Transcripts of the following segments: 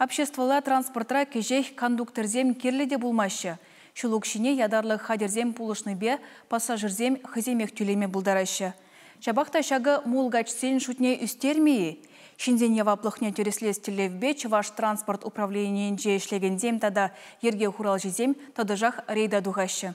Обществола транспортра кежех кондукторзем керледе булмашы. Шулукшине ядарлы хадерзем пулышны бе пассажирзем хыземек тюлеме булдарашы. Чабақта шағы мулгачсен шутне үстермейі. Шинзен яваплықне төреслес тілевбе Чуваш транспорт управлениенже ішлегензем тада ерге хурал жезем тадыжақ рейда дуғашы.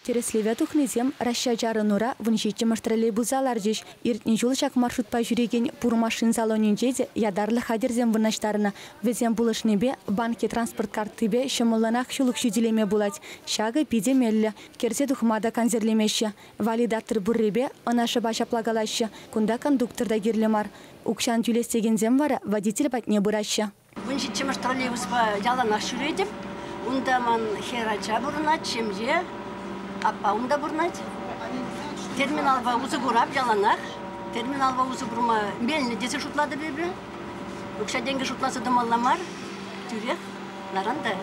Тереслеве тухнезем Раща жары нура выншетчі мұртралей бұзалар жеш. Иртне жолшак маршрутпа жүреген пұр машин салонинжеде ядарлы хадерзем выныштарына везем бұлышнебе банки транспорт карттыбе шымылынақ шулық шүділеме бұлать. Шағы пиде мәлі, керсе дұхмада конзерлемеші. Валидатыр бұрребе ынашы башаплагалашы. Кунда кондукторда герлемар. Укшан тюлестегензем вара водитель батне бұрашы. Выншетчі мұртралей бұзба яланақ жүредім. Унда ман херача бұрына чемже. Апа, унда бурнать. Терминалға ұзы құрап жаланақ. Терминалға ұзы құрма меліне десе шутлады бебе. Өкша денге шутласы дымалламар. Түрек, наранда,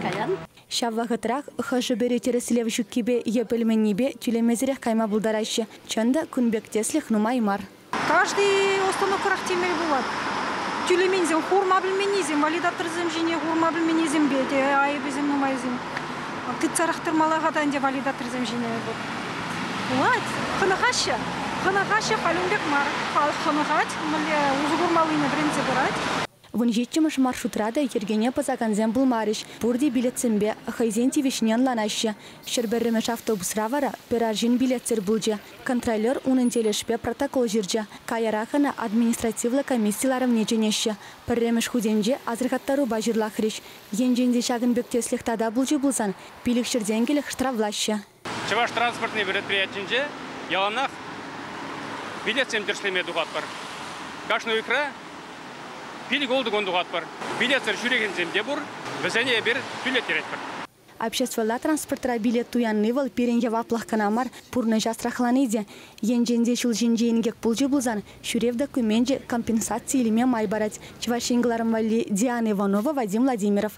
каян. Шаввағытырақ ұқышы бері тереслев жүккебе епілменнебе тюлемезірек кайма бұлдарашы. Чында күнбектеслік нумаймар. Каждый остановкарах темел болады. Тюлемензем хурма білменезем, валидаторзем жене хурма білменезем беде, айыбезем нумайзем. Тыцарахтырмалаға да валидатор земжинеме бұл. Олайт, қынығашы қалымбек мар, қынығат, мүлі ұзғырмалыйны бірінзе бұрат. Вынжетчіміш маршрутрада ергене пазаганзем бұл марыш. Бұрды билетсімбе хайзен тивишнен ланашы. Шерберремеш автобусра вара пераржин билетсер бұлжы. Контролер унынтелешпе протокол жүржі. Каярақына административлы комиссияларым неченеші. Перремеш худенже азырғаттару бажырлақырыш. Енженде шағын бөктеслік тада бұлжы бұлзан. Пилік шырденгелік штрафлашы. Чуваш транспортный предприятиенже яланақ билетсем тершлеме дуғат бар. Кашны икра пилик олды гондуғат бар. Билеттер жүреген земде бұр, бізәне бір билет терет бар. Обществола транспортра билет туянны вал перенге ваплах канамар пурны жастрахланыйде. Енженде шул женжейінгек пулжы бұлзан, шүрев документе компенсация иліме май барать. Чувашингыларым вали Диана Иванова, Вадим Владимиров.